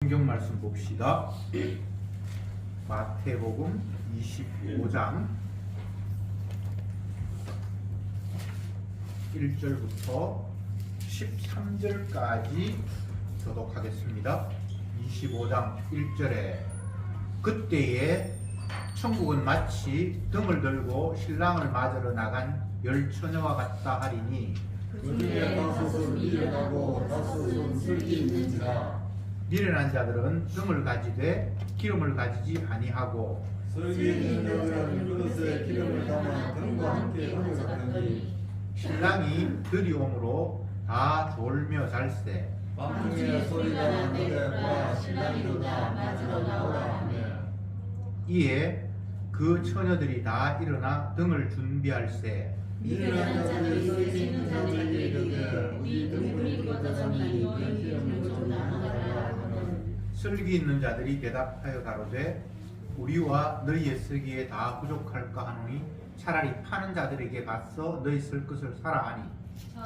성경 말씀 봅시다. 마태복음 25장 1절부터 13절까지 교독하겠습니다. 25장 1절에 그때에 천국은 마치 등을 들고 신랑을 맞으러 나간 열 처녀와 같다 하리니 그 중에 다섯은 미련하고 다섯은 슬기 있는지라. 미련한 자들은 등을 가지되 기름을 가지지 아니하고 슬기 있는 자들은 그릇에 기름을 담아 등과 함께 등을 잡더니 신랑이 들이옴으로 다 졸며 잘세 밤중에 소리가 나는데 신랑이 일어나 맞으러 나오라 하며 이에 그 처녀들이 다 일어나 등을 준비할세 미련한 자들이 슬기 있는 자들에게 이르되 우리 등불이 꽂아졌나니 너희 기름을 좀 나눠달라 하거늘 슬기 있는 자들이 대답하여 가로되 우리와 너희의 쓰기에 다 부족할까 하노니 차라리 파는 자들에게 가서 너희 쓸 것을 사라 하니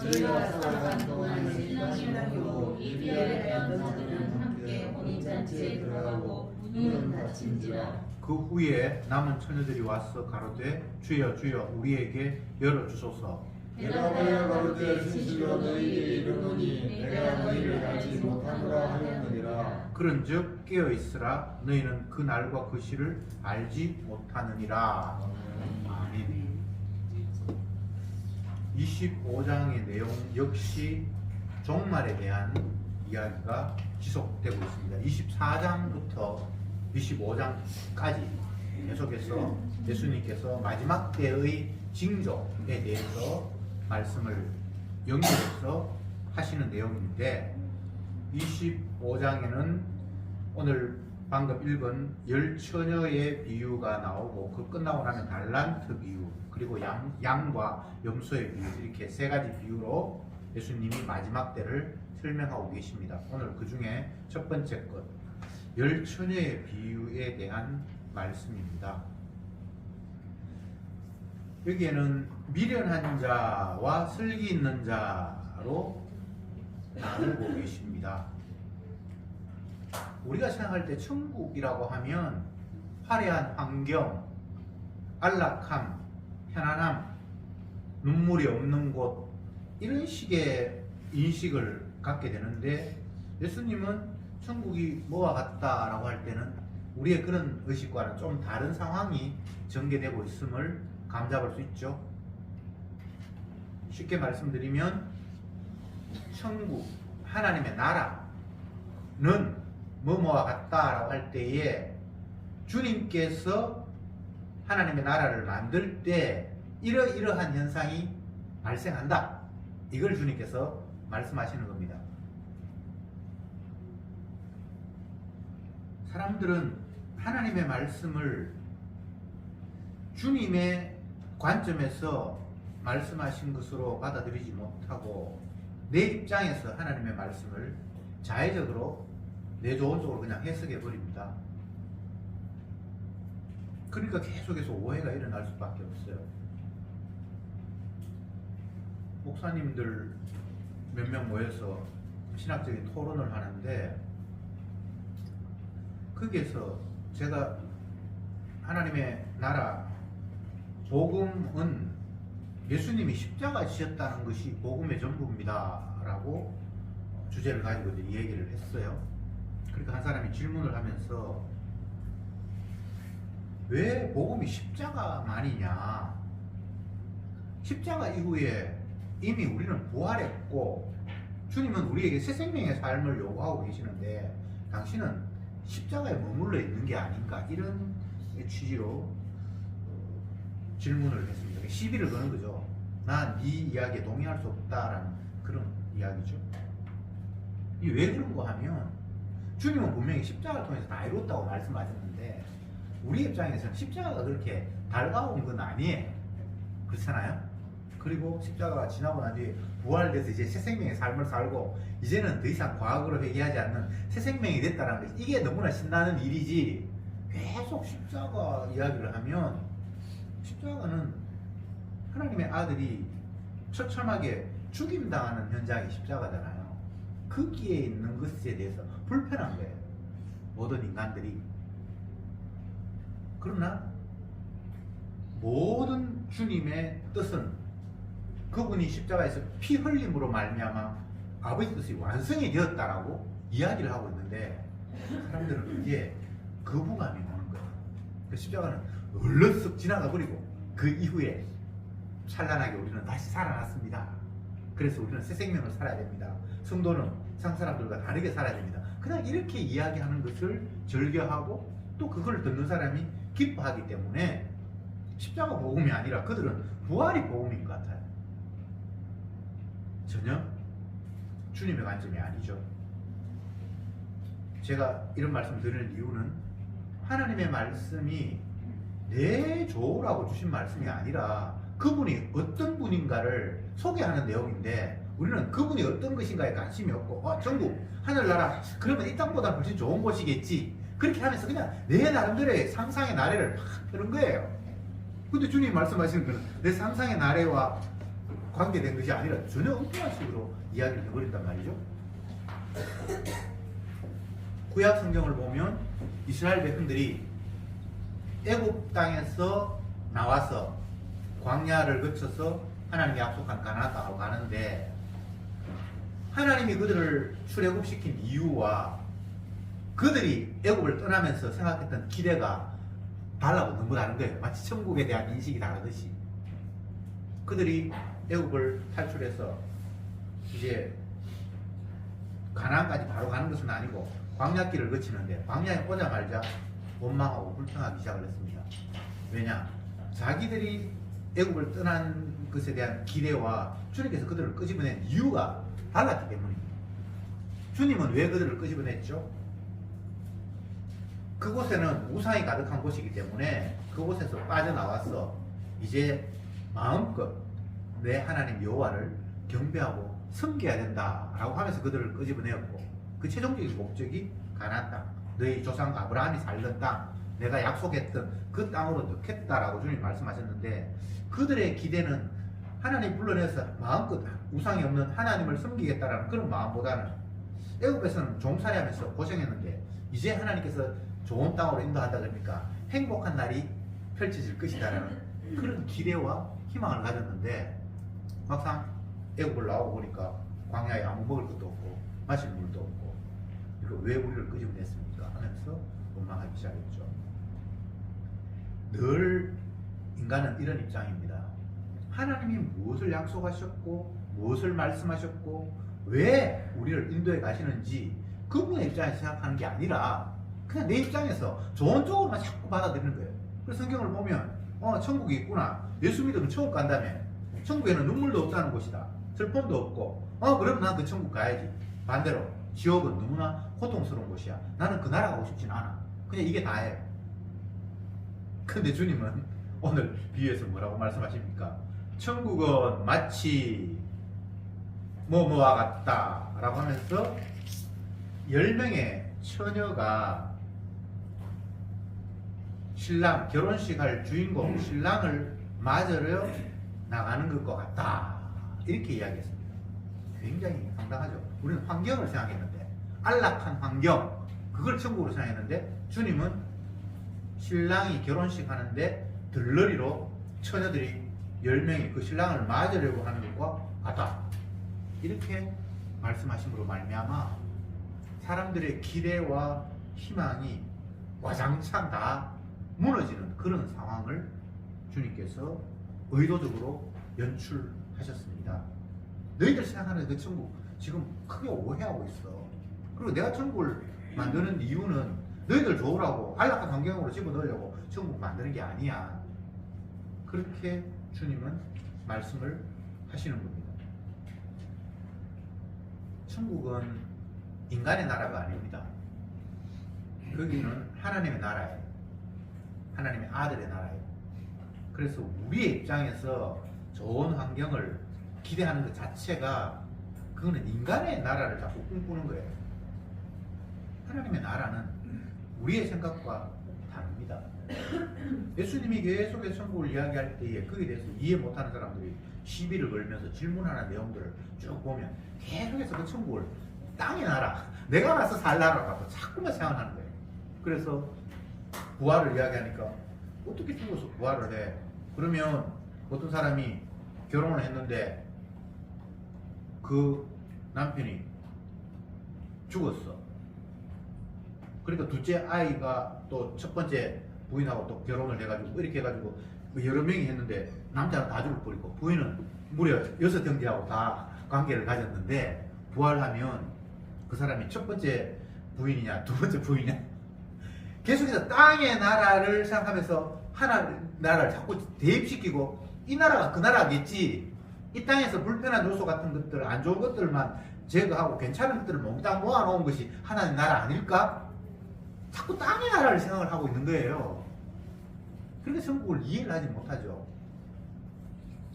저희가 살아간 동안 신랑이 모이고 이비엘에 대한 자들은 함께 혼인잔치에 들어가고 문은 닫힌지라. 그 후에 남은 처녀들이 와서 가로되 주여 주여 우리에게 열어주소서 대답하여 가로되 진실로 너희에게 이르노니 내가 너희를 알지 못하노라 하였느니라. 그런즉 깨어있으라 너희는 그 날과 그 시를 알지 못하느니라. 아멘. 25장의 내용 역시 종말에 대한 이야기가 지속되고 있습니다. 24장부터 25장까지 계속해서 예수님께서 마지막 때의 징조에 대해서 말씀을 연결해서 하시는 내용인데 25장에는 오늘 방금 읽은 열 처녀의 비유가 나오고 그 끝나고 나면 달란트 비유 그리고 양과 염소의 비유 이렇게 세 가지 비유로 예수님이 마지막 때를 설명하고 계십니다. 오늘 그 중에 첫 번째 것 열 처녀의 비유에 대한 말씀입니다. 여기에는 미련한 자와 슬기 있는 자로 나누고 계십니다. 우리가 생각할 때 천국이라고 하면 화려한 환경, 안락함, 편안함, 눈물이 없는 곳 이런 식의 인식을 갖게 되는데 예수님은 천국이 뭐와 같다라고 할 때는 우리의 그런 의식과는 좀 다른 상황이 전개되고 있음을 감잡을 수 있죠. 쉽게 말씀드리면 천국, 하나님의 나라는 뭐뭐와 같다라고 할 때에 주님께서 하나님의 나라를 만들 때 이러이러한 현상이 발생한다. 이걸 주님께서 말씀하시는 겁니다. 사람들은 하나님의 말씀을 주님의 관점에서 말씀하신 것으로 받아들이지 못하고 내 입장에서 하나님의 말씀을 자의적으로 내 좋은 쪽으로 그냥 해석해 버립니다. 그러니까 계속해서 오해가 일어날 수밖에 없어요. 목사님들 몇 명 모여서 신학적인 토론을 하는데 거기에서 제가 하나님의 나라 복음은 예수님이 십자가 지셨다는 것이 복음의 전부입니다 라고 주제를 가지고 이제 얘기를 했어요. 그러니까 한 사람이 질문을 하면서 왜 복음이 십자가만이냐, 십자가 이후에 이미 우리는 부활했고 주님은 우리에게 새 생명의 삶을 요구하고 계시는데 당신은 십자가에 머물러 있는 게 아닌가, 이런 취지로 질문을 했습니다. 시비를 거는 거죠. 난 네 이야기에 동의할 수 없다라는 그런 이야기죠. 이게 왜 그런가 하면 주님은 분명히 십자가를 통해서 다 이뤘다고 말씀하셨는데 우리 입장에서는 십자가가 그렇게 달가운 건 아니에요. 그렇잖아요? 그리고 십자가가 지나고 난 뒤에 부활돼서 이제 새 생명의 삶을 살고 이제는 더 이상 과거로 회귀하지 않는 새 생명이 됐다는 것, 이게 너무나 신나는 일이지 계속 십자가 이야기를 하면 십자가는 하나님의 아들이 처참하게 죽임당하는 현장이 십자가잖아요. 거기에 있는 것에 대해서 불편한 거예요. 모든 인간들이. 그러나 모든 주님의 뜻은 그분이 십자가에서 피 흘림으로 말미암아 아버지 뜻이 완성이 되었다라고 이야기를 하고 있는데, 사람들은 이게 거부감이 오는 거예요. 그 십자가는 얼른 쓱 지나가 버리고 그 이후에 찬란하게 우리는 다시 살아났습니다. 그래서 우리는 새 생명을 살아야 됩니다. 성도는 세상 사람들과 다르게 살아야 됩니다. 그냥 이렇게 이야기하는 것을 즐겨하고 또 그걸 듣는 사람이 기뻐하기 때문에 십자가 복음이 아니라 그들은 부활이 복음인 것 같아요. 전혀 주님의 관점이 아니죠. 제가 이런 말씀 드리는 이유는 하나님의 말씀이 내 좋으라고 주신 말씀이 아니라 그분이 어떤 분인가를 소개하는 내용인데, 우리는 그분이 어떤 것인가에 관심이 없고 전국 하늘나라 그러면 이 땅보다 훨씬 좋은 곳이겠지, 그렇게 하면서 그냥 내 나름대로의 상상의 나래를 막 펴는 거예요. 근데 주님이 말씀하시는 것은 내 상상의 나래와 관계된 것이 아니라 전혀 엉뚱한 식으로 이야기를 해버린단 말이죠. 구약 성경을 보면 이스라엘 백성들이 애굽 땅에서 나와서 광야를 거쳐서 하나님이 약속한 가나안 땅으로 가는데, 하나님이 그들을 출애굽시킨 이유와 그들이 애굽을 떠나면서 생각했던 기대가 달라고 너무 다른 거예요. 마치 천국에 대한 인식이 다르듯이. 그들이 애굽을 탈출해서 이제 가나안까지 바로 가는 것은 아니고 광야길을 거치는데, 광야에 오자마자 원망하고 불평하기 시작을 했습니다. 왜냐? 자기들이 애굽을 떠난 것에 대한 기대와 주님께서 그들을 끄집어낸 이유가 달랐기 때문입니다. 주님은 왜 그들을 끄집어냈죠? 그곳에는 우상이 가득한 곳이기 때문에 그곳에서 빠져나와서 이제 마음껏 내 하나님 여호와를 경배하고 섬겨야 된다라고 하면서 그들을 끄집어내었고, 그 최종적인 목적이 가나안 땅, 너희 조상 아브라함이 살던 땅, 내가 약속했던 그 땅으로 넣겠다라고 주님 말씀하셨는데, 그들의 기대는 하나님 불러내서 마음껏 우상이 없는 하나님을 섬기겠다라는 그런 마음보다는 애굽에서는 종살이하면서 고생했는데 이제 하나님께서 좋은 땅으로 인도한다 그러니까 행복한 날이 펼쳐질 것이다라는 그런 기대와 희망을 가졌는데, 막상 애굽을 나오고 보니까 광야에 아무 먹을 것도 없고 마실 물도 없고, 이거 왜 우리를 끄집어냈습니까 하면서 원망하기 시작했죠. 늘 인간은 이런 입장입니다. 하나님이 무엇을 약속하셨고 무엇을 말씀하셨고 왜 우리를 인도해 가시는지 그분의 입장에서 생각하는 게 아니라 그냥 내 입장에서 좋은 쪽으로만 자꾸 받아들이는 거예요. 그래서 성경을 보면 천국이 있구나, 예수 믿으면 천국 간다며, 천국에는 눈물도 없다는 곳이다, 슬픔도 없고, 그럼 난 그 천국 가야지. 반대로 지옥은 너무나 고통스러운 곳이야, 나는 그 나라 가고 싶진 않아. 그냥 이게 다예요. 근데 주님은 오늘 비유에서 뭐라고 말씀하십니까? 천국은 마치 뭐뭐와 같다 라고 하면서 10명의 처녀가 신랑, 결혼식 할 주인공 신랑을 맞으러 나가는 것과 같다, 이렇게 이야기했습니다. 굉장히 상당하죠. 우리는 환경을 생각했는데, 안락한 환경, 그걸 천국으로 생각했는데 주님은 신랑이 결혼식 하는데 들러리로 처녀들이 10명이 그 신랑을 맞으려고 하는 것과 같다, 이렇게 말씀하심으로 말미암아 사람들의 기대와 희망이 와장창 다 무너지는 그런 상황을 주님께서 의도적으로 연출하셨습니다. 너희들 생각하는 그 천국 지금 크게 오해하고 있어. 그리고 내가 천국을 만드는 이유는 너희들 좋으라고 안락한 환경으로 집어넣으려고 천국 만드는 게 아니야. 그렇게 주님은 말씀을 하시는 겁니다. 천국은 인간의 나라가 아닙니다. 거기는 하나님의 나라예요. 하나님의 아들의 나라예요. 그래서 우리의 입장에서 좋은 환경을 기대하는 것 자체가 그거는 인간의 나라를 자꾸 꿈꾸는 거예요. 하나님의 나라는 우리의 생각과 다릅니다. 예수님이 계속해서 천국을 이야기할 때에 거기에 대해서 이해 못하는 사람들이 시비를 걸면서 질문하는 내용들을 쭉 보면 계속해서 그 천국을 땅의 나라, 내가 가서 살 나라라고 자꾸만 생각하는 거예요. 그래서 부활을 이야기하니까 어떻게 죽어서 부활을 해? 그러면 어떤 사람이 결혼을 했는데 그 남편이 죽었어. 그러니까 둘째 아이가 또 첫 번째 부인하고 또 결혼을 해가지고 이렇게 해가지고 여러 명이 했는데 남자는 다 죽을 뻔했고 부인은 무려 6형제하고 다 관계를 가졌는데 부활하면 그 사람이 첫 번째 부인이냐 두 번째 부인이냐 계속해서 땅의 나라를 생각하면서 하나 나라를 자꾸 대입시키고 이 나라가 그 나라겠지. 이 땅에서 불편한 요소 같은 것들 안 좋은 것들만 제거하고 괜찮은 것들을 몽땅 모아놓은 것이 하나님 나라 아닐까? 자꾸 땅의 나라를 생각을 하고 있는 거예요. 그러니까 천국을 이해를 하지 못하죠.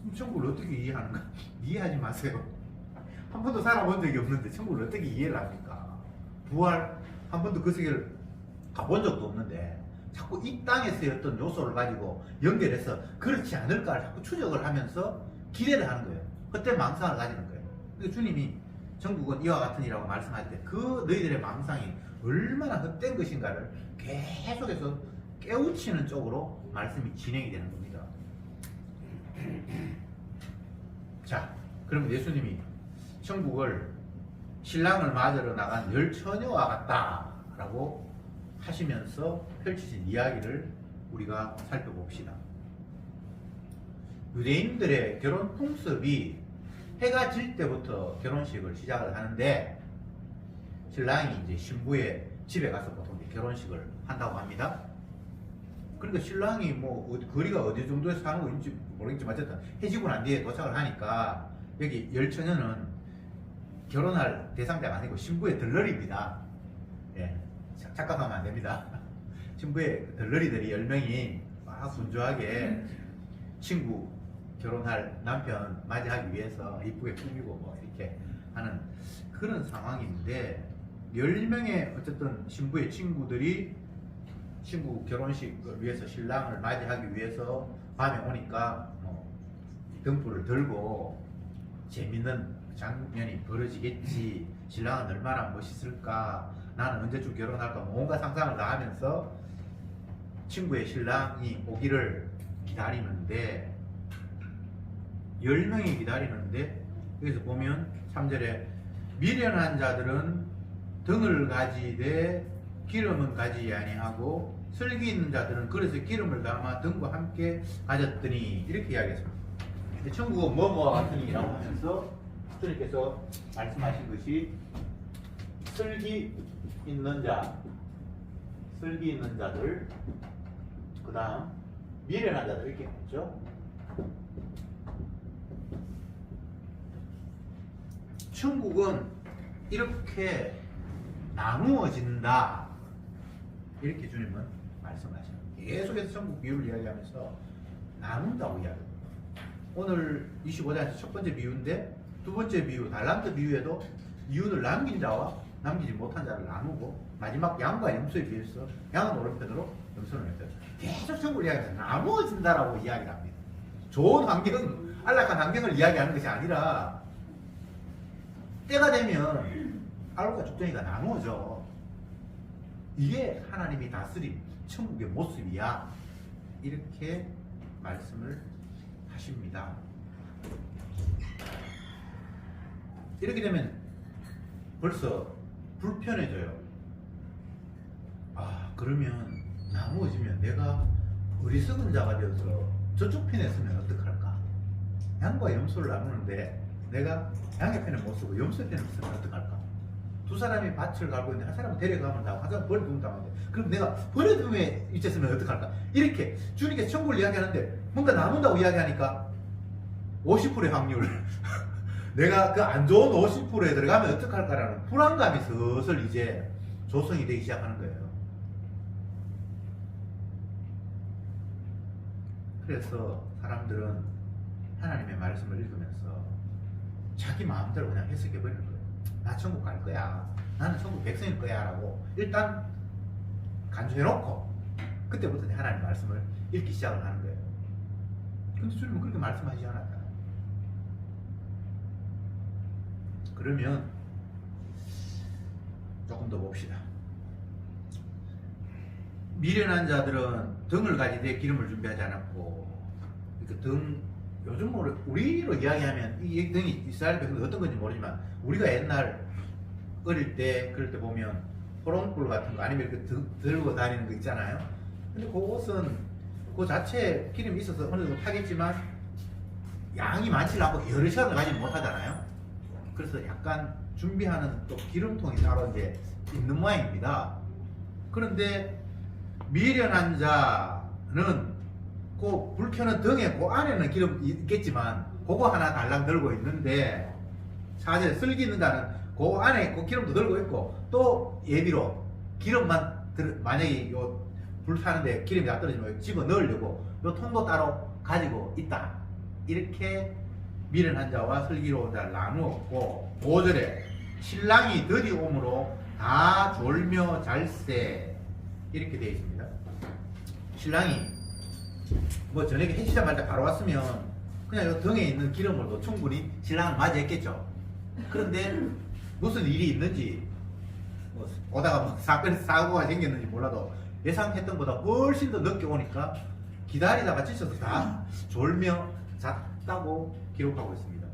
그럼 천국을 어떻게 이해하는가? 이해하지 마세요. 한 번도 살아본 적이 없는데 천국을 어떻게 이해를 합니까? 부활 한 번도 그 세계를 가본 적도 없는데 자꾸 이 땅에서의 어떤 요소를 가지고 연결해서 그렇지 않을까를 자꾸 추적을 하면서 기대를 하는 거예요. 그때 망상을 가지는 거예요. 그러니까 주님이 천국은 이와 같으니라고 말씀할 때 그 너희들의 망상이 얼마나 헛된 것인가를 계속해서 깨우치는 쪽으로 말씀이 진행이 되는 겁니다. 자, 그러면 예수님이 천국을 신랑을 맞으러 나간 열 처녀와 같다라고 하시면서 펼치신 이야기를 우리가 살펴봅시다. 유대인들의 결혼 풍습이 해가 질 때부터 결혼식을 시작을 하는데 신랑이 이제 신부의 집에 가서 보통 결혼식을 한다고 합니다. 그러니까 신랑이 뭐 거리가 어디 정도에서 사는 거인지 모르겠지만 어쨌든 해지고 난 뒤에 도착을 하니까 여기 열처녀는 결혼할 대상자가 아니고 신부의 덜러리입니다. 예, 착각하면 안 됩니다. 신부의 덜러리들이 10명이 막 분주하게 친구 결혼할 남편 맞이하기 위해서 이쁘게 꾸미고 뭐 이렇게 하는 그런 상황인데 10명의 어쨌든 신부의 친구들이 친구 결혼식을 위해서 신랑을 맞이하기 위해서 밤에 오니까 뭐 등불을 들고 재밌는 장면이 벌어지겠지. 신랑은 얼마나 멋있을까. 나는 언제쯤 결혼할까. 뭔가 상상을 다 하면서 친구의 신랑이 오기를 기다리는데 10명이 기다리는데 여기서 보면 3절에 미련한 자들은 등을 가지되 기름은 가지지 아니하고 슬기 있는 자들은 그래서 기름을 담아 등과 함께 가졌더니 이렇게 이야기했습니다. 천국은 뭐뭐와 같으니라고 하면서 주님께서 말씀하신 것이 슬기 있는 자, 슬기 있는 자들, 그 다음 미련한 자들 이렇게 했죠. 천국은 이렇게 나누어진다. 이렇게 주님은 말씀하시는 거예요. 계속해서 천국 비유를 이야기하면서 나눈다고 이야기합니다. 오늘 25장에서 첫 번째 비유인데 두 번째 비유, 달란트 비유에도 이윤을 남긴 자와 남기지 못한 자를 나누고 마지막 양과 염소에 비해서 양은 오른편으로 염소는 왼편. 계속 천국을 이야기하면서 나누어진다라고 이야기를 합니다. 좋은 환경, 안락한 환경을 이야기하는 것이 아니라 때가 되면 알과 죽정이가 나누어져. 이게 하나님이 다스린 천국의 모습이야. 이렇게 말씀을 하십니다. 이렇게 되면 벌써 불편해져요. 아, 그러면 나누어지면 내가 어리석은 자가 되어서 저쪽 편에 서면 어떡할까? 양과 염소를 나누는데 내가 양의 편을 못 쓰고 염소의 편을 쓰면 어떡할까? 두 사람이 밭을 갈고 있는데 한 사람은 데려가면 나고 한 사람은 버려두면 나오는데 그럼 내가 버려둠에 있었으면 어떡할까? 이렇게 주님께서 천국을 이야기하는데 뭔가 나눈다고 이야기하니까 50%의 확률 내가 그 안 좋은 50%에 들어가면 어떡할까라는 불안감이 슬슬 이제 조성이 되기 시작하는 거예요. 그래서 사람들은 하나님의 말씀을 읽으면서 자기 마음대로 그냥 해석해버리는 거예요. 나 천국 갈 거야. 나는 천국 백성일 거야. 라고 일단 간주해놓고 그때부터 하나님 말씀을 읽기 시작을 하는 거예요. 근데 주님은 그렇게 말씀하시지 않았잖아요. 그러면 조금 더 봅시다. 미련한 자들은 등을 가지되 기름을 준비하지 않았고, 그 등, 요즘 우리로 이야기하면 이 등이 이스라엘 백성이 어떤 건지 모르지만 우리가 옛날 어릴 때 그럴 때 보면 호롱불 같은 거 아니면 이렇게 들고 다니는 거 있잖아요. 근데 그것은 그 자체에 기름이 있어서 어느 정도 타겠지만 양이 많지 않고 여러 시간을 가지지 못하잖아요. 그래서 약간 준비하는 또 기름통이 따로 이제 있는 모양입니다. 그런데 미련한 자는 그 불 켜는 등에 그 안에는 기름 있겠지만 그거 하나 달랑 들고 있는데, 사실 슬기 있는 자는 그 안에 그 기름도 들고 있고 또 예비로 기름만 만약에 요 불 타는데 기름이 다 떨어지면 집어 넣으려고 요 통도 따로 가지고 있다. 이렇게 미련한 자와 슬기로운 자를 나누었고, 5절에 신랑이 드디옴으로 다 졸며 잘세 이렇게 되어 있습니다. 신랑이 뭐 저녁에 해지자마자 바로 왔으면 그냥 요 등에 있는 기름으로도 충분히 신랑을 맞이했겠죠. 그런데 무슨 일이 있는지 뭐 오다가 뭐 사고가 생겼는지 몰라도 예상했던 것보다 훨씬 더 늦게 오니까 기다리다가 지쳐서 다 졸며 잤다고 기록하고 있습니다.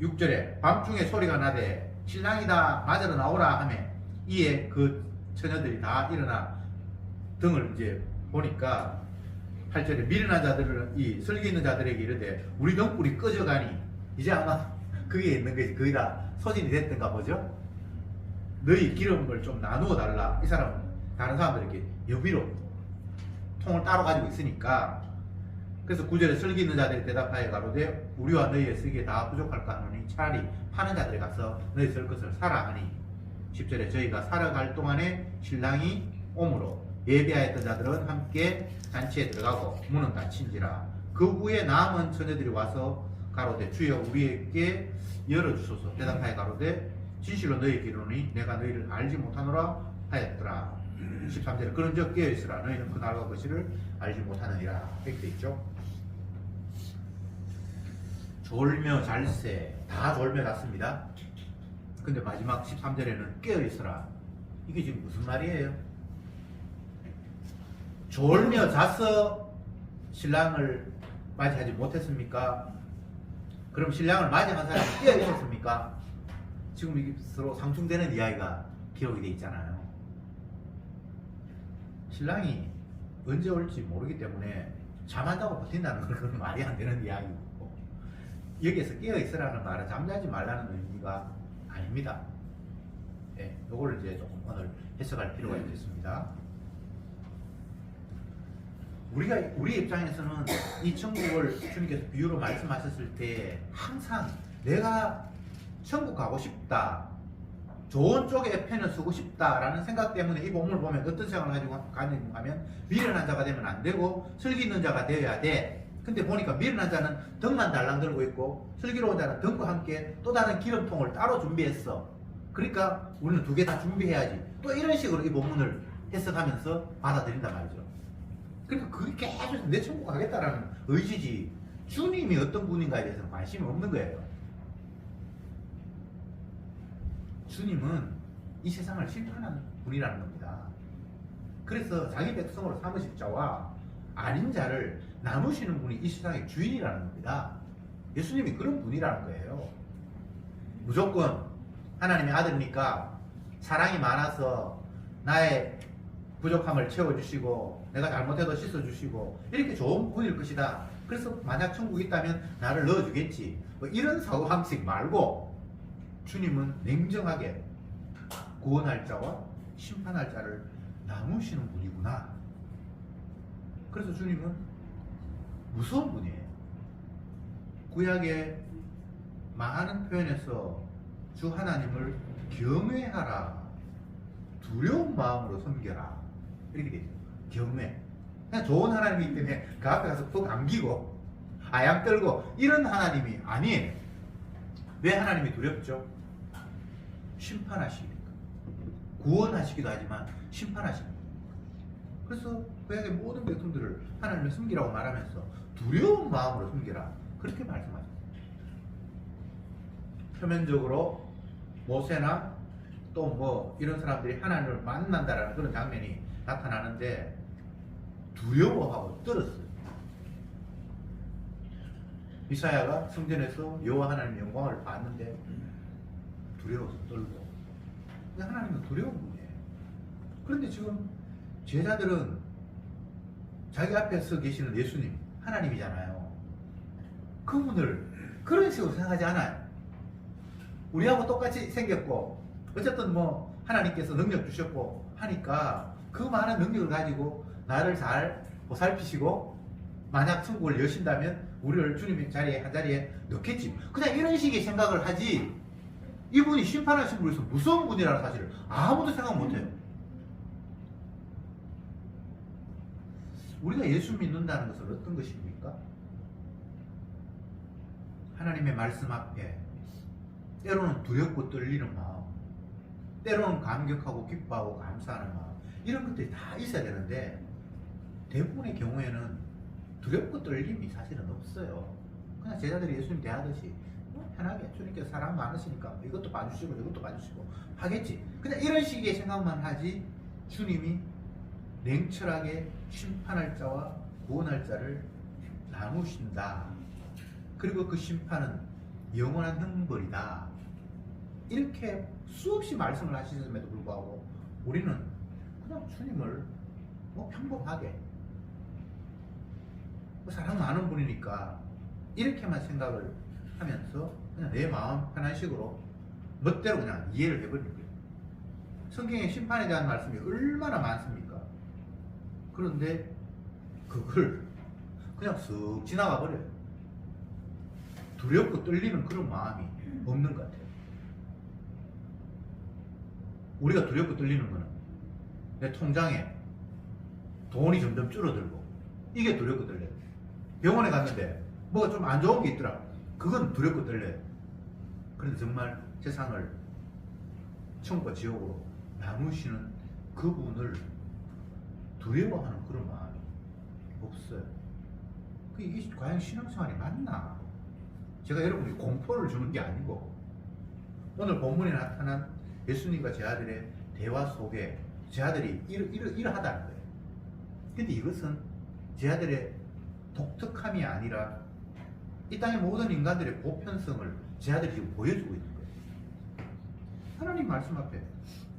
6절에 밤중에 소리가 나되 신랑이다 맞으러 나오라 하며 이에 그 처녀들이 다 일어나 등을 이제 보니까 8절에 미련한 자들은 이 슬기 있는 자들에게 이르되 우리 등불이 꺼져가니, 이제 아마 그게 있는 것이 거의 다 소진이 됐던가 보죠. 너희 기름을 좀 나누어 달라. 이 사람은 다른 사람들에게 여비로 통을 따로 가지고 있으니까. 그래서 9절에 슬기 있는 자들이 대답하여 가로되 우리와 너희의 쓰기에 다 부족할까 하노니 차라리 파는 자들에 가서 너희 쓸 것을 사라 하니, 10절에 저희가 살아갈 동안에 신랑이 오므로 예비하였던 자들은 함께 잔치에 들어가고 문은 닫힌지라. 그 후에 남은 처녀들이 와서 가로되 주여 우리에게 열어주소서. 대답하여 가로되 진실로 너희에게 이르노니 내가 너희를 알지 못하노라 하였더라. 13절에 그런즉 깨어있으라 너희는 그날과 그 시를 알지 못하느니라 이렇게 있죠. 졸며 잘세, 다 졸며 잤습니다. 근데 마지막 13절에는 깨어있으라. 이게 지금 무슨 말이에요? 졸며 자서 신랑을 맞이하지 못했습니까? 그럼 신랑을 맞이한 사람이 깨어 있었습니까? 지금 이게 서로 상충되는 이야기가 기록이 되어 있잖아요. 신랑이 언제 올지 모르기 때문에 잠안자고 버틴다는 건 그건 말이 안 되는 이야기고, 여기에서 깨어 있으라는 말은 잠자지 말라는 의미가 아닙니다. 네, 이걸 이제 조금 오늘 해석할 필요가 있겠습니다. 우리 입장에서는 이 천국을 주님께서 비유로 말씀하셨을 때 항상 내가 천국 가고 싶다, 좋은 쪽에 편을 쓰고 싶다라는 생각 때문에 이 본문을 보면 어떤 생각을 가지고 가는가 하면 미련한 자가 되면 안 되고 슬기 있는 자가 되어야 돼. 근데 보니까 미련한 자는 등만 달랑 들고 있고 슬기로운 자는 등과 함께 또 다른 기름통을 따로 준비했어. 그러니까 우리는 두 개 다 준비해야지. 또 이런 식으로 이 본문을 해석하면서 받아들인단 말이죠. 그러니까 그게 계속 내 천국 가겠다라는 의지지 주님이 어떤 분인가에 대해서는 관심이 없는 거예요. 주님은 이 세상을 심판하는 분이라는 겁니다. 그래서 자기 백성으로 삼으실 자와 아닌 자를 나누시는 분이 이 세상의 주인이라는 겁니다. 예수님이 그런 분이라는 거예요. 무조건 하나님의 아들이니까 사랑이 많아서 나의 부족함을 채워주시고 내가 잘못해도 씻어주시고 이렇게 좋은 분일 것이다. 그래서 만약 천국이 있다면 나를 넣어주겠지. 뭐 이런 사고방식 말고 주님은 냉정하게 구원할 자와 심판할 자를 나누시는 분이구나. 그래서 주님은 무서운 분이에요. 구약의 많은 표현에서 주 하나님을 경외하라, 두려운 마음으로 섬겨라 이렇게 되죠. 경외. 그냥 좋은 하나님이기 때문에 그 앞에 가서 푹 안기고 아양 떨고 이런 하나님이 아니에요. 왜 하나님이 두렵죠? 심판하시니까. 구원하시기도 하지만 심판하시니까. 그래서 구약의 모든 백성들을 하나님을 섬기라고 말하면서 두려운 마음으로 섬기라 그렇게 말씀하셨어요. 표면적으로 모세나 또 뭐 이런 사람들이 하나님을 만난다라는 그런 장면이 나타나는데 두려워하고 떨었어요. 이사야가 성전에서 여호와 하나님의 영광을 봤는데 두려워서 떨고. 하나님은 두려운 분이에요. 그런데 지금 제자들은 자기 앞에 서 계시는 예수님, 하나님이잖아요. 그분을 그런 식으로 생각하지 않아요. 우리하고 똑같이 생겼고 어쨌든 뭐 하나님께서 능력 주셨고 하니까 그 많은 능력을 가지고 나를 잘 보살피시고 만약 천국을 여신다면 우리를 주님의 자리에 한 자리에 넣겠지. 그냥 이런 식의 생각을 하지 이분이 심판하신 분에서 무서운 분이라는 사실을 아무도 생각 못해요. 우리가 예수 믿는다는 것은 어떤 것입니까? 하나님의 말씀 앞에 때로는 두렵고 떨리는 마음, 때로는 감격하고 기뻐하고 감사하는 마음, 이런 것들이 다 있어야 되는데 대부분의 경우에는 두렵고 떨림이 사실은 없어요. 그냥 제자들이 예수님 대하듯이 편하게 주님께서 사랑 많으시니까 이것도 봐주시고 이것도 봐주시고 하겠지. 그냥 이런 식의 생각만 하지 주님이 냉철하게 심판할 자와 구원할 자를 나누신다. 그리고 그 심판은 영원한 형벌이다. 이렇게 수없이 말씀을 하시는데도 불구하고 우리는 그냥 주님을 평범하게 사랑 많은 분이니까 이렇게만 생각을 하면서 그냥 내 마음 편한 식으로 멋대로 그냥 이해를 해버리는 거예요. 성경에 심판에 대한 말씀이 얼마나 많습니까? 그런데 그걸 그냥 쓱 지나가 버려요. 두렵고 떨리는 그런 마음이 없는 것 같아요. 우리가 두렵고 떨리는 거는 내 통장에 돈이 점점 줄어들고 이게 두렵고 떨려요. 병원에 갔는데 뭐가 좀 안 좋은 게 있더라. 그건 두렵고 떨려요. 그런데 정말 세상을 천국과 지옥으로 나누시는 그분을 두려워하는 그런 마음이 없어요. 이게 과연 신앙생활이 맞나? 제가 여러분이 공포를 주는 게 아니고 오늘 본문에 나타난 예수님과 제 아들의 대화 속에 제 아들이 이러하다는 거예요. 근데 이것은 제 아들의 독특함이 아니라 이 땅의 모든 인간들의 보편성을 제 아들이 지금 보여주고 있는 거예요. 하나님 말씀 앞에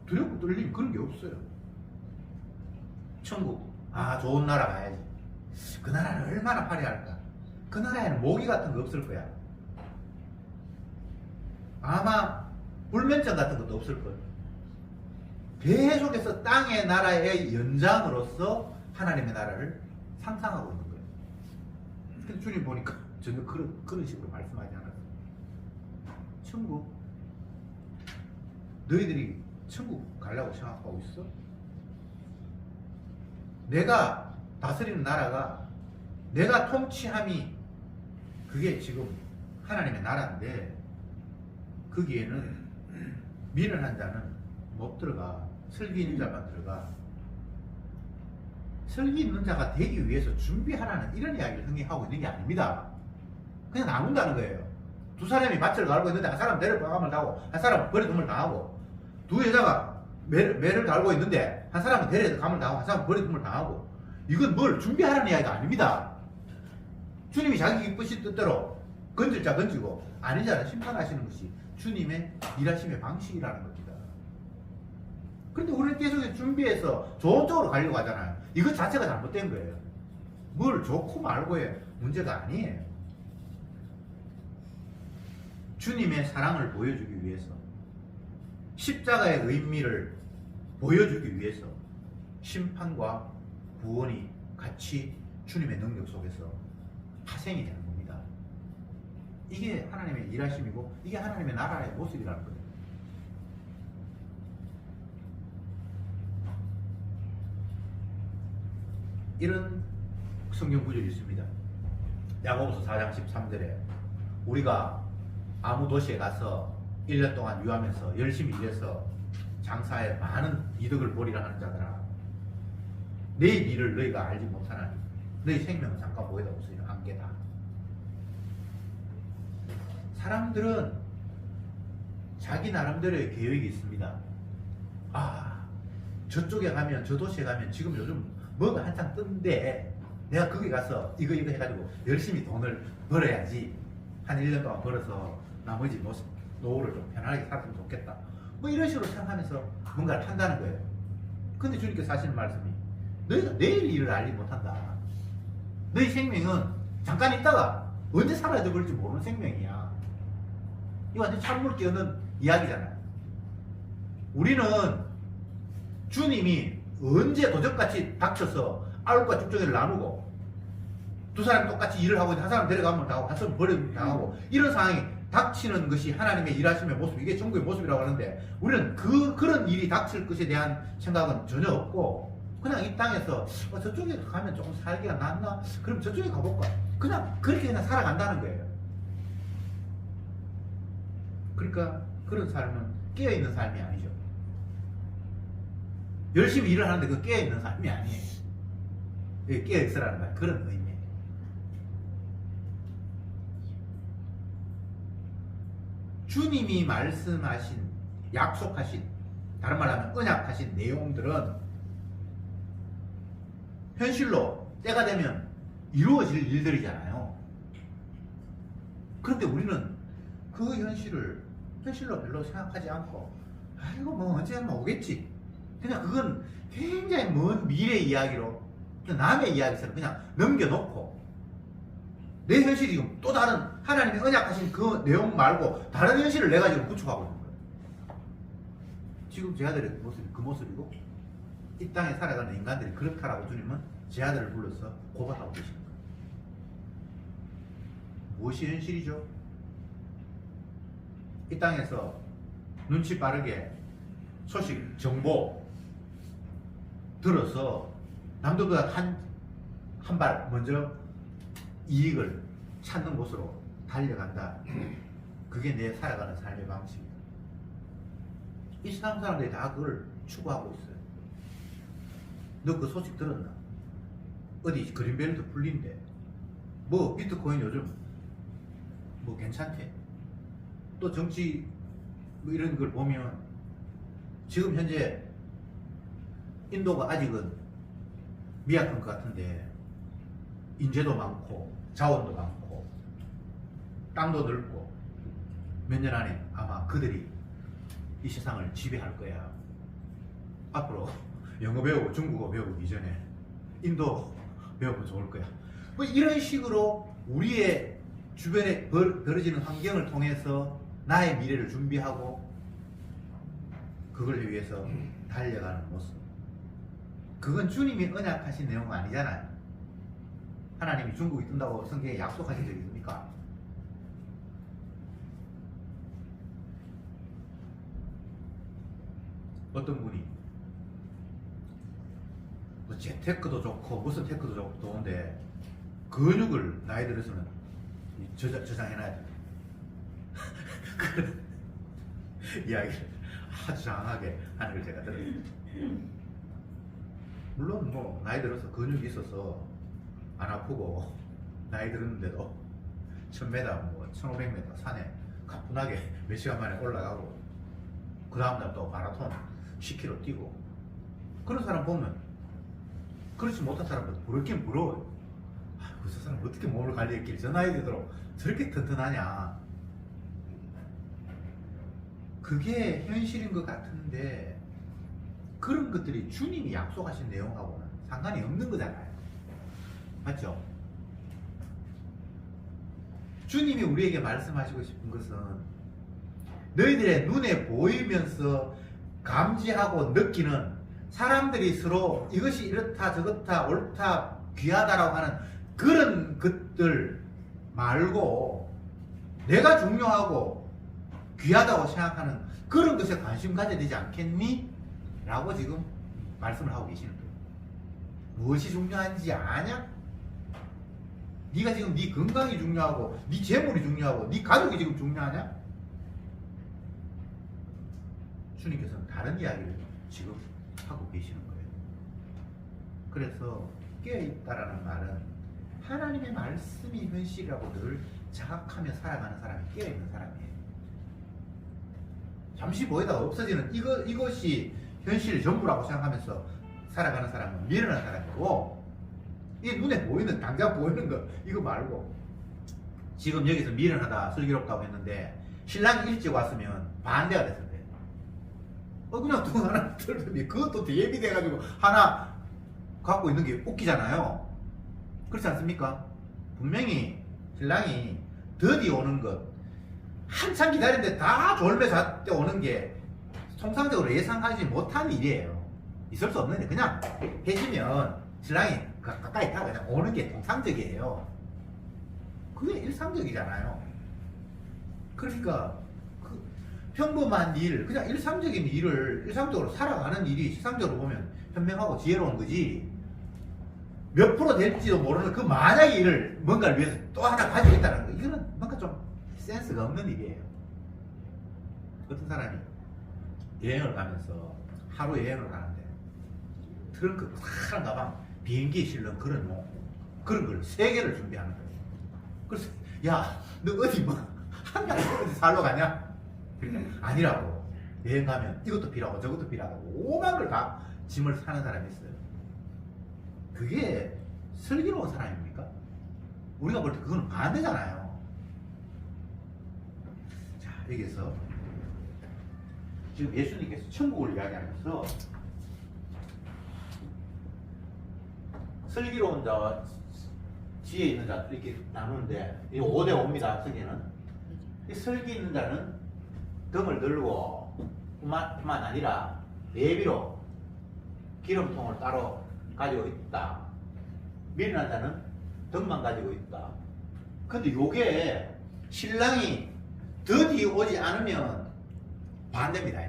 두렵고 떨림 그런 게 없어요. 천국, 좋은 나라 가야지. 그 나라는 얼마나 화려할까? 그 나라에는 모기 같은 거 없을 거야. 아마 불면증 같은 것도 없을 거예요. 계속해서 땅의 나라의 연장으로서 하나님의 나라를 상상하고 있는 거예요. 근데 주님 보니까 전혀 그런 식으로 말씀하지 않았어요. 천국, 너희들이 천국 가려고 생각하고 있어? 내가 다스리는 나라가 내가 통치함이 그게 지금 하나님의 나라인데 거기에는 미련한 자는 못 들어가. 설기 있는 자만 들어가. 설기 있는 자가 되기 위해서 준비하라는 이런 이야기를 흥행하고 있는 게 아닙니다. 그냥 나눈다는 거예요. 두 사람이 밭을 갈고 있는데 한 사람은 매를 감을 당하고 한 사람은 버리둠을 당하고 두 여자가 매를 갈고 있는데 한 사람은 대레 감을 당하고 한 사람은 버리둠을 당하고 이건 뭘 준비하라는 이야기가 아닙니다. 주님이 자기 기쁘신 뜻대로 건질 자 건지고 아닌 자는 심판하시는 것이 주님의 일하심의 방식이라는 겁니다. 그런데 우리는 계속 준비해서 좋은 쪽으로 가려고 하잖아요. 이것 자체가 잘못된 거예요. 뭘 좋고 말고의 문제가 아니에요. 주님의 사랑을 보여주기 위해서 십자가의 의미를 보여주기 위해서 심판과 구원이 같이 주님의 능력 속에서 파생이 되는 겁니다. 이게 하나님의 일하심이고 이게 하나님의 나라의 모습이라는 거예요. 이런 성경 구절이 있습니다. 야고보서 4장 13절에 우리가 아무 도시에 가서 1년 동안 유하면서 열심히 일해서 장사에 많은 이득을 보리라 하는 자들아, 내 일을 너희가 알지 못하나니 너희 생명은 잠깐 보이다 없으리라 안개다. 사람들은 자기 나름대로의 계획이 있습니다. 아, 저쪽에 가면, 저 도시에 가면 지금 요즘 뭐가 한창 뜬데 내가 거기 가서 이거 해가지고 열심히 돈을 벌어야지. 한 1년 동안 벌어서 나머지 노후를 좀 편안하게 살았으면 좋겠다. 뭐 이런 식으로 생각하면서 뭔가를 한다는 거예요. 근데 주님께서 하시는 말씀이 너희가 내일 일을 알지 못한다. 너희 생명은 잠깐 있다가 언제 사라져 버릴지 모르는 생명이야. 이거 완전 찬물 끼얹는 이야기잖아요. 우리는 주님이 언제 도적같이 닥쳐서 아울과 죽정이를 나누고 두 사람이 똑같이 일을 하고 한 사람 데려가면 나가고 한 사람 버리면 나가고 이런 상황이 닥치는 것이 하나님의 일하심의 모습, 이게 천국의 모습이라고 하는데 우리는 그런 일이 닥칠 것에 대한 생각은 전혀 없고 그냥 이 땅에서 저쪽에 가면 조금 살기가 낫나? 그럼 저쪽에 가볼까? 그냥 살아간다는 거예요. 그러니까 그런 삶은 깨어있는 삶이 아니죠. 열심히 일을 하는데 그 깨어있는 삶이 아니에요. 깨어있으라는 말, 그런 의미예요. 주님이 말씀하신, 약속하신, 다른 말로 하면 언약하신 내용들은 현실로 때가 되면 이루어질 일들이잖아요. 그런데 우리는 그 현실로 별로 생각하지 않고 이거 뭐 언제 한번 오겠지. 그냥 그건 굉장히 먼 미래 이야기로 남의 이야기처럼 그냥 넘겨놓고 내 현실이 지금 또 다른 하나님이 언약하신 그 내용 말고 다른 현실을 내가 지금 구축하고 있는 거예요. 지금 제 아들의 모습이 그 모습이고 이 땅에 살아가는 인간들이 그렇다라고 주님은 제 아들을 불러서 고발하고 계시는 거예요. 무엇이 현실이죠? 이 땅에서 눈치 빠르게 소식, 정보 들어서 남들보다 한 발 먼저 이익을 찾는 곳으로 달려간다. 그게 내 살아가는 삶의 방식이다. 이 세상 사람들이 다 그걸 추구하고 있어요. 너 그 소식 들었나? 어디 그린벨트 풀린대. 뭐 비트코인 요즘 뭐 괜찮대. 또 정치 뭐 이런 걸 보면 지금 현재 인도가 아직은 미약한 것 같은데 인재도 많고 자원도 많고 땅도 넓고 몇 년 안에 아마 그들이 이 세상을 지배할 거야. 앞으로 영어 배우고 중국어 배우기 이전에 인도 배우면 좋을 거야. 뭐 이런 식으로 우리의 주변에 벌어지는 환경을 통해서 나의 미래를 준비하고 그걸 위해서 달려가는 모습. 그건 주님이 언약하신 내용은 아니잖아요. 하나님이 중국이 뜬다고 성경에 약속하신 적이 있습니까? 어떤 분이 뭐 재테크도 좋고 무슨 테크도 좋은데 근육을 나이 들어서는 저장해놔야 돼. 그런 이야기를 아주 장하게 하는 걸 제가 들었어요. 물론 뭐 나이 들어서 근육이 있어서 안 아프고 나이 들었는데도 1000m, 뭐 1500m 산에 가뿐하게 몇 시간 만에 올라가고 그 다음날 또 마라톤 10km 뛰고 그런 사람 보면 그렇지 못한 사람들 부럽긴 부러워요. 그 사람 어떻게 몸을 관리했길래 저 나이 되도록 저렇게 튼튼하냐. 그게 현실인 것 같은데 그런 것들이 주님이 약속하신 내용하고는 상관이 없는 거잖아요. 맞죠? 주님이 우리에게 말씀하시고 싶은 것은 너희들의 눈에 보이면서 감지하고 느끼는 사람들이 서로 이것이 이렇다 저렇다 옳다 귀하다라고 하는 그런 것들 말고 내가 중요하고 귀하다고 생각하는 그런 것에 관심 가져야 되지 않겠니? 라고 지금 말씀을 하고 계시는 거예요. 무엇이 중요한지 아냐? 네가 지금 네 건강이 중요하고 네 재물이 중요하고 네 가족이 지금 중요하냐? 주님께서는 다른 이야기를 지금 하고 계시는 거예요. 그래서 깨어있다라는 말은 하나님의 말씀이 현실이라고 늘 자각하며 살아가는 사람이 깨어있는 사람이에요. 잠시 보이다가 없어지는 이것이 현실이 전부라고 생각하면서 살아가는 사람은 미련한 사람이고, 이 눈에 보이는, 당장 보이는 거 이거 말고, 지금 여기서 미련하다, 슬기롭다고 했는데 신랑이 일찍 왔으면 반대가 됐을 거예요. 그냥 돈 하나 들더니 그것도 예비돼가지고 하나 갖고 있는 게 웃기잖아요. 그렇지 않습니까? 분명히 신랑이 더디 오는 것, 한참 기다리는데 다 졸매 잣대 오는 게 통상적으로 예상하지 못한 일이에요. 있을 수 없는 일. 그냥 해지면 신랑이 가까이 다 그냥 오는 게 통상적이에요. 그게 일상적이잖아요. 그러니까 그 평범한 일, 그냥 일상적인 일을 일상적으로 살아가는 일이 시상적으로 보면 현명하고 지혜로운 거지, 몇 프로 될지도 모르는 그 만약의 일을 뭔가를 위해서 또 하나 가지고 있다는 거, 이거는 뭔가 좀 센스가 없는 일이에요. 어떤 사람이 여행을 가면서 하루 여행을 가는데 트렁크 큰 가방, 비행기에 실는 그런 걸 3개를 준비하는 거예요. 그래서 야, 너 어디 뭐 한 달 어디 살러 가냐? 그러니까 아니라고. 여행 가면 이것도 필요하고 저것도 필요하고 5만 걸 다 짐을 사는 사람이 있어요. 그게 슬기로운 사람입니까? 우리가 볼 때 그거는 반대잖아요. 자, 여기서 지금 예수님께서 천국을 이야기하면서 슬기로운 자와 지혜 있는 자 이렇게 나누는데, 이 5대 5입니다. 성경은. 이 슬기 있는 자는 덤을 들고 뿐만 아니라 예비로 기름통을 따로 가지고 있다. 미련한 자는 덤만 가지고 있다. 근데 요게 신랑이 더디 오지 않으면 반대입니다.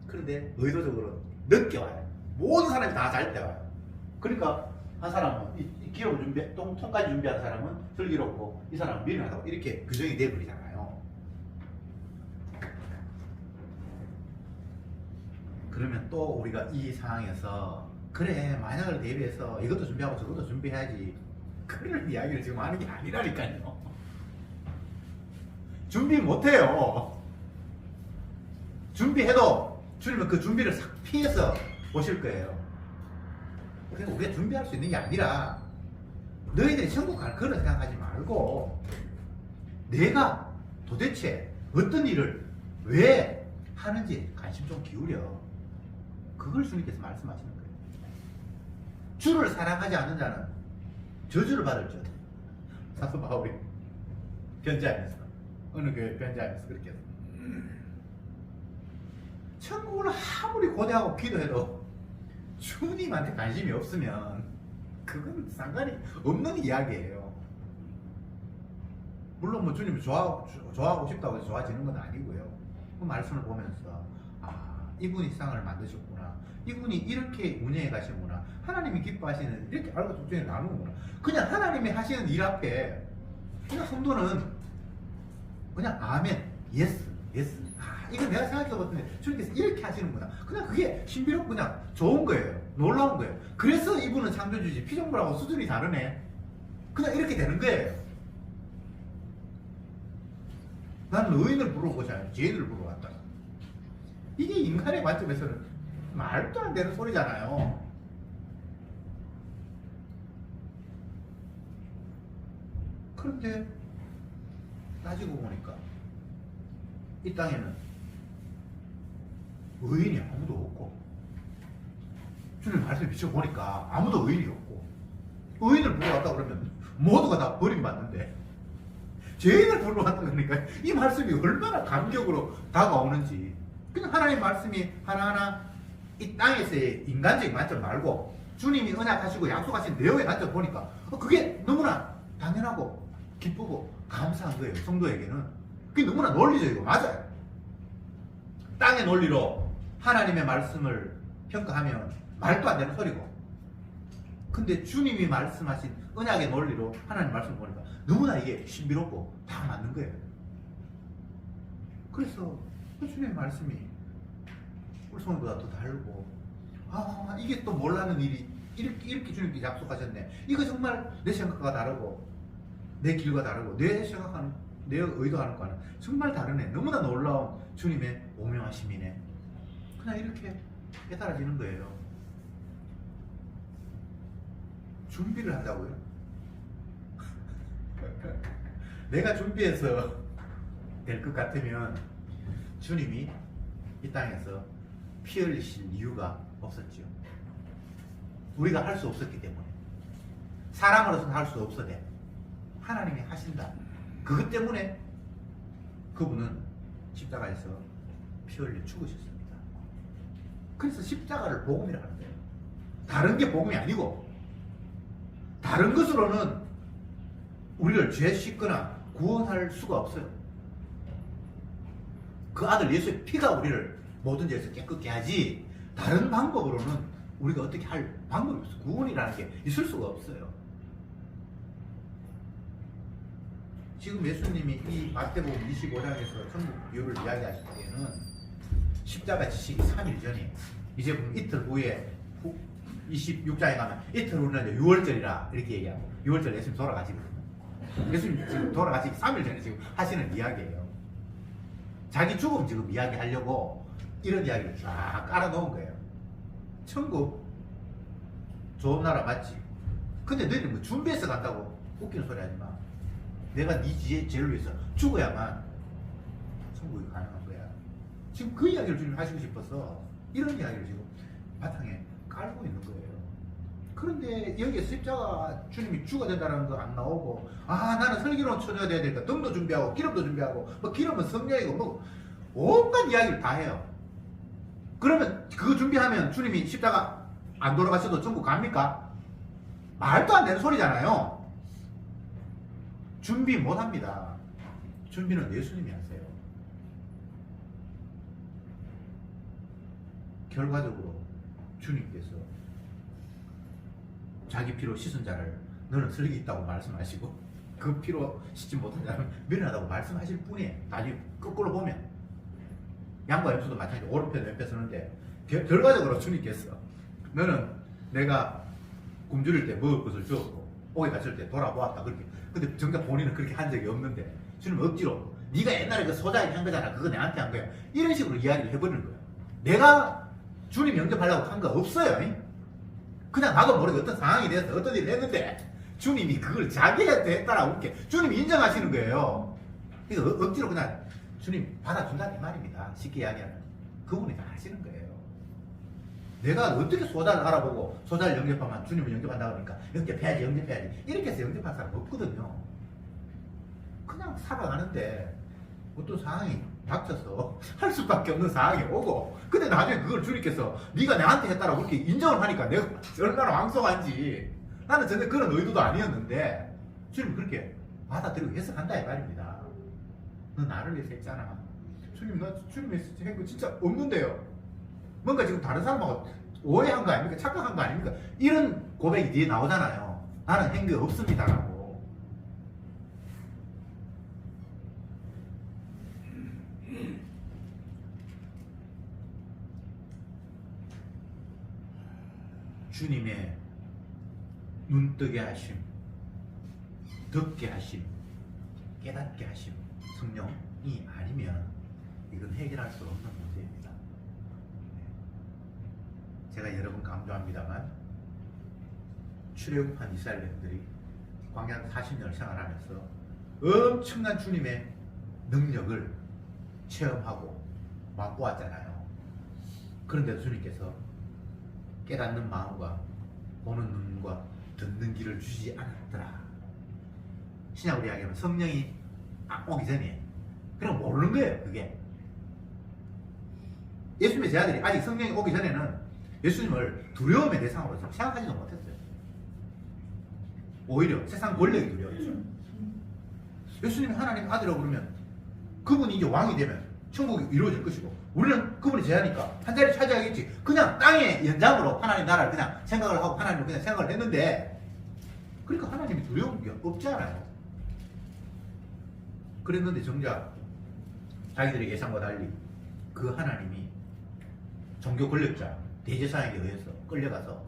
그런데 의도적으로 늦게 와요. 모든 사람이 다 잘 때 와요. 그러니까 한 사람은 이 기름 통까지 준비한 사람은 슬기롭고 이 사람은 미련하다고 이렇게 규정이 돼버리잖아요. 그러면 또 우리가 이 상황에서 그래, 만약을 대비해서 이것도 준비하고 저것도 준비해야지, 그런 이야기를 지금 하는 게 아니라니까요. 준비 못해요. 준비해도 주님은 그 준비를 싹 피해서 오실 거예요. 그러니까 우리가 준비할 수 있는 게 아니라, 너희들이 천국 갈 거를 생각하지 말고 내가 도대체 어떤 일을 왜 하는지 관심 좀 기울여. 그걸 주님께서 말씀하시는 거예요. 주를 사랑하지 않는 자는 저주를 받을지어다. 사도 바울이 편지하면서, 어느 교회 편지하면서 그렇게 했어요. 천국을 아무리 고대하고 기도해도 주님한테 관심이 없으면 그건 상관이 없는 이야기예요. 물론 뭐 주님을 좋아하고 싶다고 해서 좋아지는 건 아니고요. 그 말씀을 보면서 이분이 세상을 만드셨구나, 이분이 이렇게 운영해 가시는구나, 하나님이 기뻐하시는, 이렇게 알고 독전에 나누는구나. 그냥 하나님이 하시는 일 앞에 그냥 성도는 그냥 아멘, 예스, 예스. 이거 내가 생각해봤더니 주님께서 이렇게 하시는구나. 그냥 그게 신비롭고 그냥 좋은 거예요. 놀라운 거예요. 그래서 이분은 창조주지, 피조물하고 수준이 다르네. 그냥 이렇게 되는 거예요. 나는 의인을 부르고 오지 않아요. 죄인을 부르러 왔다. 이게 인간의 관점에서는 말도 안 되는 소리잖아요. 그런데 따지고 보니까 이 땅에는 의인이 아무도 없고, 주님 말씀을 비춰보니까 아무도 의인이 없고, 의인을 부르러 왔다 그러면 모두가 다 버림받는데 죄인을 부르러 왔다 그러니까 이 말씀이 얼마나 감격으로 다가오는지. 그냥 하나님 말씀이 하나하나 이 땅에서의 인간적인 관점 말고 주님이 언약하시고 약속하신 내용의 관점 보니까 그게 너무나 당연하고 기쁘고 감사한 거예요. 성도에게는 그게 너무나 논리적이고 맞아요. 땅의 논리로 하나님의 말씀을 평가하면 말도 안 되는 소리고, 근데 주님이 말씀하신 언약의 논리로 하나님 말씀을 보니까 너무나 이게 신비롭고 다 맞는 거예요. 그래서 주님의 말씀이 우리 손보다 더 다르고, 이게 또 몰라는 일이 이렇게 주님께서 약속하셨네. 이거 정말 내 생각과 다르고 내 길과 다르고 내 생각하는, 내 의도하는 거는 정말 다르네. 너무나 놀라운 주님의 오명하심이네. 그냥 이렇게 깨달아지는 거예요. 준비를 한다고요? 내가 준비해서 될 것 같으면 주님이 이 땅에서 피 흘리실 이유가 없었죠. 우리가 할 수 없었기 때문에. 사람으로서는 할 수 없어대. 하나님이 하신다. 그것 때문에 그분은 십자가에서 피 흘려 죽으셨습니다. 그래서 십자가를 복음이라 하는 거예요. 다른 게 복음이 아니고, 다른 것으로는 우리를 죄 씻거나 구원할 수가 없어요. 그 아들 예수의 피가 우리를 모든 죄에서 깨끗게 하지, 다른 방법으로는 우리가 어떻게 할 방법이 없어요. 구원이라는 게 있을 수가 없어요. 지금 예수님이 이 마태복음 25장에서 천국 비유를 이야기하실 때에는 십자가 지시기 3일 전에, 이제 이틀 후에 26장에 가면 이틀 후는 6월절이라 이렇게 얘기하고, 6월절 예수님 돌아가시거든요. 예수님 지금 돌아가시기 3일 전에 지금 하시는 이야기예요. 자기 죽음 지금 이야기하려고 이런 이야기를 쫙 깔아놓은 거예요. 천국 좋은 나라 맞지? 근데 너희들 뭐 준비해서 간다고 웃기는 소리 하지 마. 내가 네 죄를 위해서 죽어야만 천국이 가능한 거야. 지금 그 이야기를 주님 하시고 싶어서 이런 이야기를 지금 바탕에 깔고 있는 거예요. 그런데 여기에 십자가 주님이 죽어야 된다는 거 안 나오고, 아 나는 슬기로운 처녀가 돼야 되니까 등도 준비하고 기름도 준비하고, 뭐 기름은 성령이고 뭐 온갖 이야기를 다 해요. 그러면 그거 준비하면 주님이 십자가 안 돌아가셔도 천국 갑니까? 말도 안 되는 소리잖아요. 준비 못 합니다. 준비는 예수님이 하세요. 결과적으로 주님께서 자기 피로 씻은 자를 너는 슬기 있다고 말씀하시고, 그 피로 씻지 못한 자는 미련하다고 말씀하실 뿐이에요. 나중에 거꾸로 보면 양과 염소도 마찬가지로 오른편 왼편 서는데, 결과적으로 주님께서 너는 내가 굶주릴 때 먹을 것을 주었고 옥에 갇힐 때 돌아보았다 그렇게. 근데 정작 본인은 그렇게 한 적이 없는데 주님은 억지로 네가 옛날에 그 소자에게 한 거잖아, 그거 내한테 한 거야, 이런 식으로 이야기를 해버리는 거예요. 내가 주님 영접하려고 한 거 없어요. 그냥 나도 모르게 어떤 상황이 돼서 어떤 일을 했는데 주님이 그걸 자기한테 했다라고 이렇게 주님이 인정하시는 거예요. 그러니까 억지로 그냥 주님 받아준다는 말입니다. 쉽게 이야기하면 그분이 다 하시는 거예요. 내가 어떻게 소자를 알아보고 소자를 영접하면 주님을 영접한다 그러니까 영접해야지 이렇게 해서 영접할 사람 없거든요. 그냥 살아가는데 어떤 상황이 닥쳐서 할 수밖에 없는 상황이 오고, 근데 나중에 그걸 주님께서 네가 나한테 했다라고 그렇게 인정을 하니까 내가 얼마나 왕성한지. 나는 전혀 그런 의도도 아니었는데 주님 그렇게 받아들이고 해석한다 이 말입니다. 너 나를 위해서 했잖아. 주님 나 주님이 한 거 진짜 없는데요. 뭔가 지금 다른 사람하고 오해한 거 아닙니까? 착각한 거 아닙니까? 이런 고백이 뒤에 나오잖아요. 나는 한 게 없습니다라고. 주님의 눈뜨게 하심, 듣게 하심, 깨닫게 하심, 성령이 아니면 이건 해결할 수 없는 문제입니다. 제가 여러 번 강조합니다만 출애굽한 이스라엘인들이 광야 40년을 생활하면서 엄청난 주님의 능력을 체험하고 맛보았잖아요. 그런데도 주님께서 깨닫는 마음과 보는 눈과 듣는 귀를 주시지 않았더라. 신약으로 이야기하면 성령이 오기 전에 그냥 모르는 거예요. 그게 예수님의 제자들이 아직 성령이 오기 전에는 예수님을 두려움의 대상으로 생각하지도 못했어요. 오히려 세상 권력이 두려웠죠. 예수님이 하나님 아들이라고 그러면 그분이 이제 왕이 되면 천국이 이루어질 것이고, 우리는 그분이 제자니까 한 자리 차지하겠지. 그냥 땅의 연장으로 하나님 나라를 그냥 생각을 하고 하나님을 그냥 생각을 했는데, 그러니까 하나님이 두려운 게 없잖아요. 그랬는데 정작 자기들의 예상과 달리 그 하나님이 종교 권력자 대제사장에게 의해서 끌려가서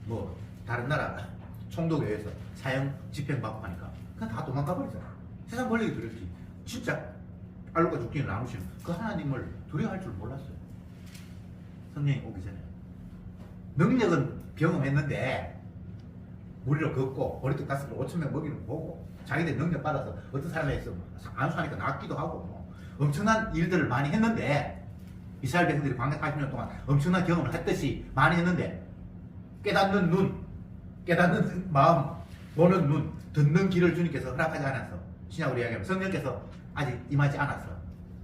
뭐 다른 나라 총독에 의해서 사형 집행받고 하니까 그냥 다 도망가 버리잖아. 세상 권력이 두렵지. 진짜 알로가 죽기를 나누시는 그 하나님을 두려워할 줄 몰랐어요. 성령이 오기 전에. 능력은 경험했는데 무리를 걷고 머리뚝 다스리고 5,000명 먹이는 거 보고 자기들 능력 받아서 어떤 사람에 있어 안수하니까 낫기도 하고 뭐 엄청난 일들을 많이 했는데 이스라엘 백성들이 광야 40년 동안 엄청난 경험을 했듯이 많이 했는데 깨닫는 눈, 깨닫는 마음, 보는 눈, 듣는 귀를 주님께서 허락하지 않아서 신약으로 이야기하면 성령께서 아직 임하지 않아서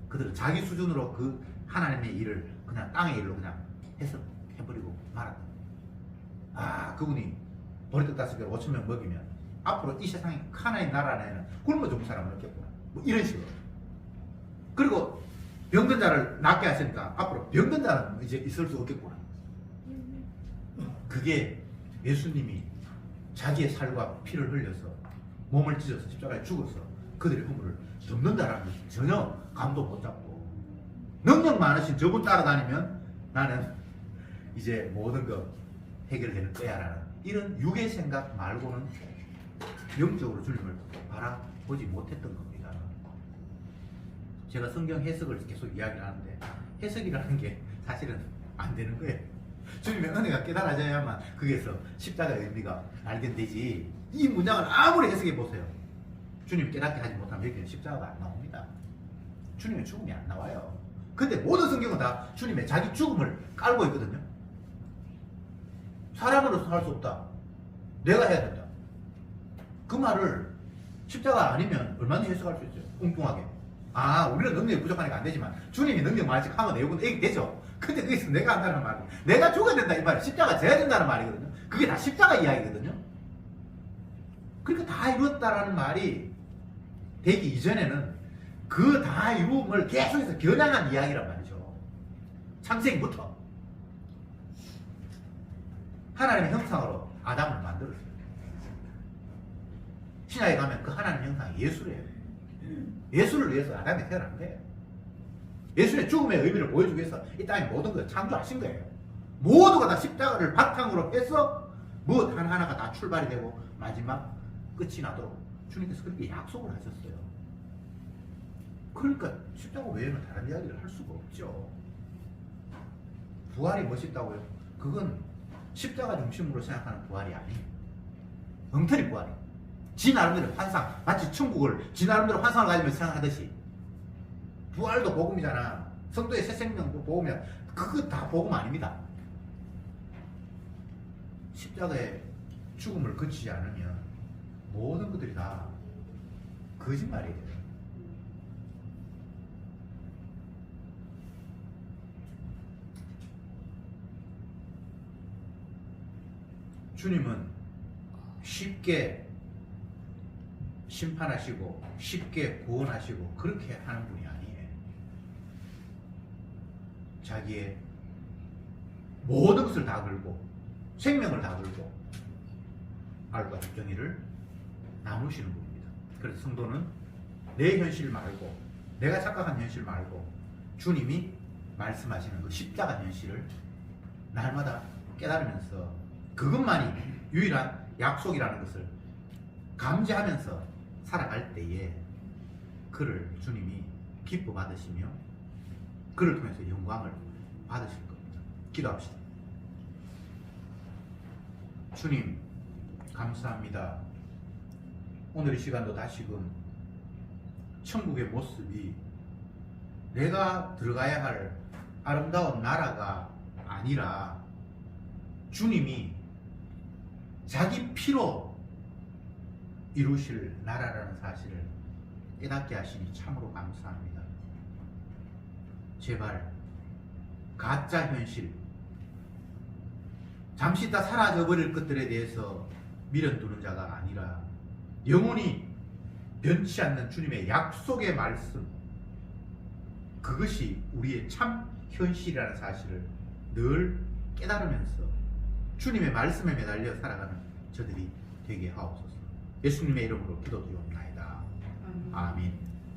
그들은 자기 수준으로 그 하나님의 일을 그냥 땅의 일로 그냥 해버리고 말았다. 아, 그분이 머리떡 5개로 5,000명 먹이면 앞으로 이 세상에 하나님 나라 안에는 굶어 죽은 사람은 없겠구나. 뭐 이런 식으로. 그리고 병든 자를 낫게 하시니까 앞으로 병든 자는 이제 있을 수 없겠구나. 그게 예수님이 자기의 살과 피를 흘려서 몸을 찢어서 십자가에 죽어서 그들의 허물을 덮는다라는 것이 전혀 감도 못 잡고 능력 많으신 저분 따라다니면 나는 이제 모든 거 해결되는 거야라는 이런 육의 생각 말고는 영적으로 주님을 바라보지 못했던 겁니다. 제가 성경 해석을 계속 이야기를 하는데 해석이라는 게 사실은 안 되는 거예요. 주님의 은혜가 깨달아져야만 거기에서 십자가의 의미가 발견되지. 이 문장을 아무리 해석해 보세요. 주님 깨닫게 하지 못하면 여기는 십자가가 안 나옵니다. 주님의 죽음이 안 나와요. 근데 모든 성경은 다 주님의 자기 죽음을 깔고 있거든요. 사람으로서 할 수 없다. 내가 해야 된다. 그 말을 십자가 아니면 얼마든지 해석할 수 있어요. 엉뚱하게. 아, 우리는 능력이 부족하니까 안 되지만 주님이 능력 많이 하면 내용은 얘기 되죠. 근데 거기서 내가 한다는 말이 내가 죽어야 된다 이 말이 십자가 져야 된다는 말이거든요. 그게 다 십자가 이야기거든요. 그러니까 다 이루었다라는 말이 되기 이전에는 그 다 이루음을 계속해서 겨냥한 이야기란 말이죠. 창세기부터 하나님의 형상으로 아담을 만들었어요. 신약에 가면 그 하나님의 형상이 예수래요. 예수를 위해서 아담이 태어난 거예요. 예수의 죽음의 의미를 보여주기 위해서 이 땅에 모든 걸 창조하신 거예요. 모두가 다 십자가를 바탕으로 해서 무엇 하나하나가 다 출발이 되고 마지막 끝이 나도록 주님께서 그렇게 약속을 하셨어요. 그러니까 십자가 외에는 다른 이야기를 할 수가 없죠. 부활이 멋있다고요? 그건 십자가 중심으로 생각하는 부활이 아니에요. 엉터리 부활이에요. 지 나름대로 환상, 마치 천국을 지 나름대로 환상을 가지며 생각하듯이 부활도 복음이잖아. 성도의 새 생명도 복음이야. 그거 다 복음 아닙니다. 십자가의 죽음을 거치지 않으면 모든 것들이 다 거짓말이에요. 주님은 쉽게 심판하시고 쉽게 구원하시고 그렇게 하는 분이 아니에요. 자기의 모든 것을 다 걸고 생명을 다 걸고 알과 정의를 나누시는 분입니다. 그래서 성도는 내 현실 말고 내가 착각한 현실 말고 주님이 말씀하시는 그 십자가 현실을 날마다 깨달으면서 그것만이 유일한 약속이라는 것을 감지하면서 살아갈 때에 그를 주님이 기뻐 받으시며 그를 통해서 영광을 받으실 겁니다. 기도합시다. 주님 감사합니다. 오늘 이 시간도 다시금 천국의 모습이 내가 들어가야 할 아름다운 나라가 아니라 주님이 자기 피로 이루실 나라라는 사실을 깨닫게 하시니 참으로 감사합니다. 제발 가짜 현실, 잠시 있다 사라져버릴 것들에 대해서 미련 두는 자가 아니라 영원히 변치 않는 주님의 약속의 말씀, 그것이 우리의 참 현실이라는 사실을 늘 깨달으면서 주님의 말씀에 매달려 살아가는 저들이 되게 하옵소서. 예수님의 이름으로 기도드리옵나이다. 아멘.